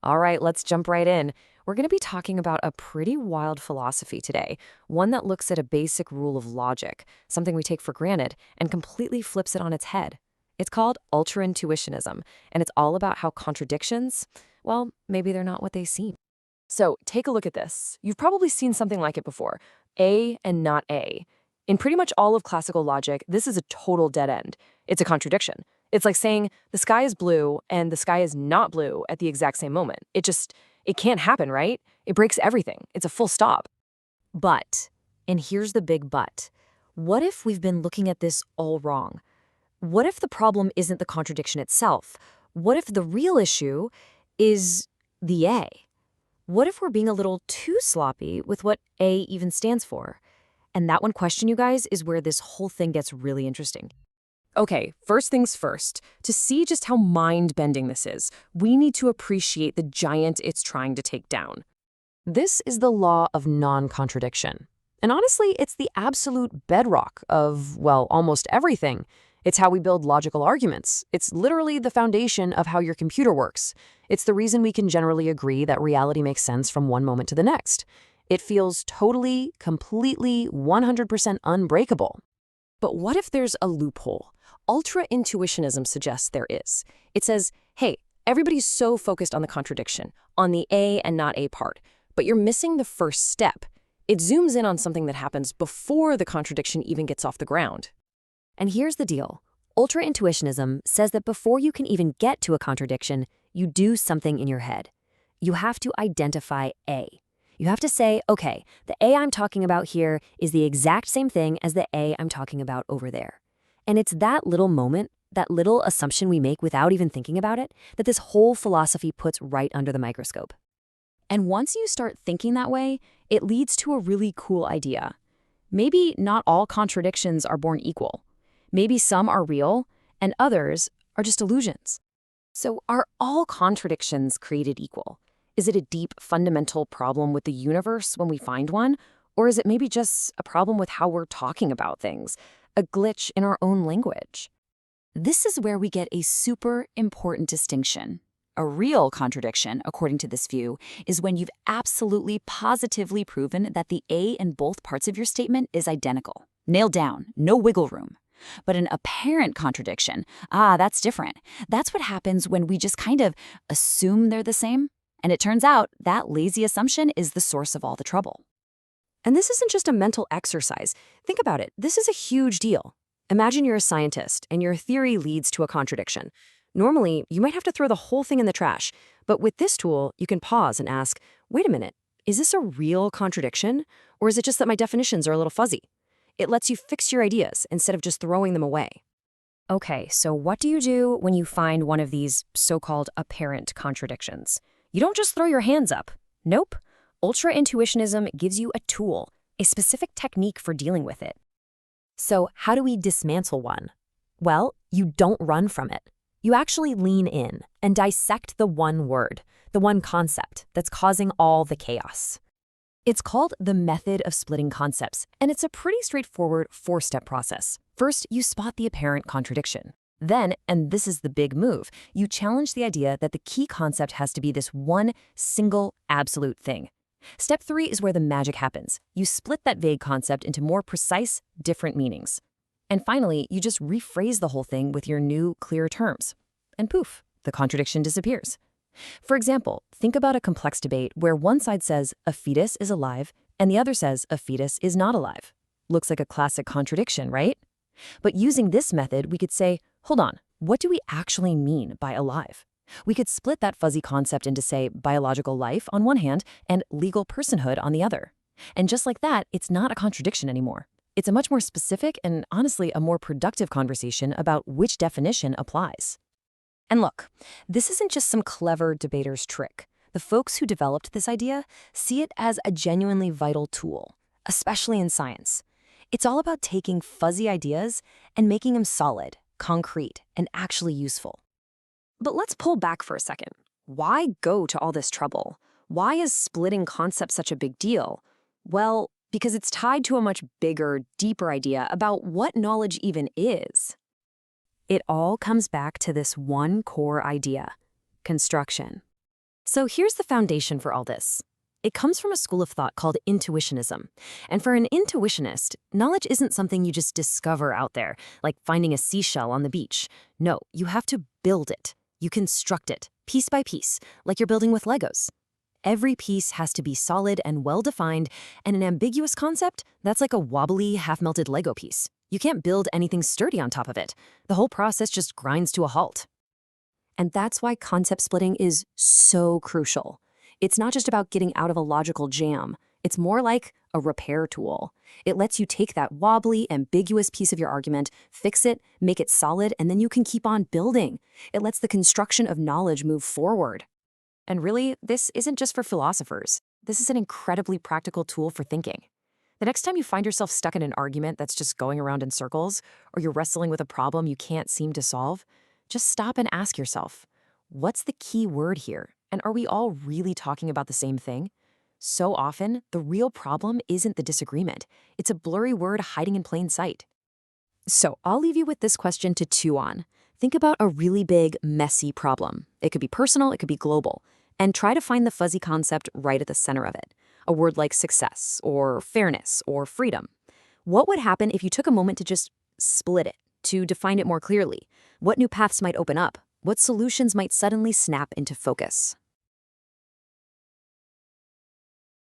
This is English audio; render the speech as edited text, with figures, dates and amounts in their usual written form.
All right, let's jump right in. We're going to be talking about a pretty wild philosophy today, one that looks at a basic rule of logic, something we take for granted, and completely flips it on its head. It's called Ultraintuitionism, and it's all about how contradictions, well, maybe they're not what they seem. So take a look at this. You've probably seen something like it before, A and not A. In pretty much all of classical logic, this is a total dead end. It's a contradiction. It's like saying the sky is blue and the sky is not blue at the exact same moment. It can't happen, right? It breaks everything. It's a full stop. But, and here's the big but, what if we've been looking at this all wrong? What if the problem isn't the contradiction itself? What if the real issue is the A? What if we're being a little too sloppy with what A even stands for? And that one question, you guys, is where this whole thing gets really interesting. Okay, first things first. To see just how mind-bending this is, we need to appreciate the giant it's trying to take down. This is the law of non-contradiction. And honestly, it's the absolute bedrock of, well, almost everything. It's how we build logical arguments. It's literally the foundation of how your computer works. It's the reason we can generally agree that reality makes sense from one moment to the next. It feels totally, completely, 100% unbreakable. But what if there's a loophole? Ultra-intuitionism suggests there is. It says, hey, everybody's so focused on the contradiction, on the A and not A part, but you're missing the first step. It zooms in on something that happens before the contradiction even gets off the ground. And here's the deal. Ultra-intuitionism says that before you can even get to a contradiction, you do something in your head. You have to identify A. You have to say, okay, the A I'm talking about here is the exact same thing as the A I'm talking about over there. And it's that little moment, that little assumption we make without even thinking about it, that this whole philosophy puts right under the microscope. And once you start thinking that way, it leads to a really cool idea. Maybe not all contradictions are born equal. Maybe some are real, and others are just illusions. So are all contradictions created equal? Is it a deep, fundamental problem with the universe when we find one? Or is it maybe just a problem with how we're talking about things? A glitch in our own language? This is where we get a super important distinction. A real contradiction, according to this view, is when you've absolutely positively proven that the A in both parts of your statement is identical. Nailed down, no wiggle room. But an apparent contradiction, that's different. That's what happens when we just kind of assume they're the same. And it turns out that lazy assumption is the source of all the trouble. And this isn't just a mental exercise. Think about it. This is a huge deal. Imagine you're a scientist and your theory leads to a contradiction. Normally, you might have to throw the whole thing in the trash. But with this tool, you can pause and ask, wait a minute, is this a real contradiction? Or is it just that my definitions are a little fuzzy? It lets you fix your ideas instead of just throwing them away. Okay, so what do you do when you find one of these so-called apparent contradictions? You don't just throw your hands up. Nope. Ultra-intuitionism gives you a tool, a specific technique for dealing with it. So how do we dismantle one? Well, you don't run from it. You actually lean in and dissect the one word, the one concept that's causing all the chaos. It's called the method of splitting concepts, and it's a pretty straightforward four-step process. First, you spot the apparent contradiction. Then, and this is the big move, you challenge the idea that the key concept has to be this one single absolute thing. Step 3 is where the magic happens. You split that vague concept into more precise, different meanings. And finally, you just rephrase the whole thing with your new, clear terms. And poof, the contradiction disappears. For example, think about a complex debate where one side says a fetus is alive and the other says a fetus is not alive. Looks like a classic contradiction, right? But using this method, we could say, hold on, what do we actually mean by alive? We could split that fuzzy concept into, say, biological life on one hand and legal personhood on the other. And just like that, it's not a contradiction anymore. It's a much more specific and honestly a more productive conversation about which definition applies. And look, this isn't just some clever debater's trick. The folks who developed this idea see it as a genuinely vital tool, especially in science. It's all about taking fuzzy ideas and making them solid, concrete, and actually useful. But let's pull back for a second. Why go to all this trouble? Why is splitting concepts such a big deal? Well, because it's tied to a much bigger, deeper idea about what knowledge even is. It all comes back to this one core idea: construction. So here's the foundation for all this. It comes from a school of thought called intuitionism. And for an intuitionist, knowledge isn't something you just discover out there, like finding a seashell on the beach. No, you have to build it. You construct it, piece by piece, like you're building with Legos. Every piece has to be solid and well-defined, and an ambiguous concept, that's like a wobbly, half-melted Lego piece. You can't build anything sturdy on top of it. The whole process just grinds to a halt. And that's why concept splitting is so crucial. It's not just about getting out of a logical jam. It's more like a repair tool. It lets you take that wobbly, ambiguous piece of your argument, fix it, make it solid, and then you can keep on building. It lets the construction of knowledge move forward. And really, this isn't just for philosophers. This is an incredibly practical tool for thinking. The next time you find yourself stuck in an argument that's just going around in circles, or you're wrestling with a problem you can't seem to solve, just stop and ask yourself, what's the key word here? And are we all really talking about the same thing? So often, the real problem isn't the disagreement. It's a blurry word hiding in plain sight. So I'll leave you with this question to chew on. Think about a really big, messy problem. It could be personal, it could be global. And try to find the fuzzy concept right at the center of it. A word like success, or fairness, or freedom. What would happen if you took a moment to just split it, to define it more clearly? What new paths might open up? What solutions might suddenly snap into focus?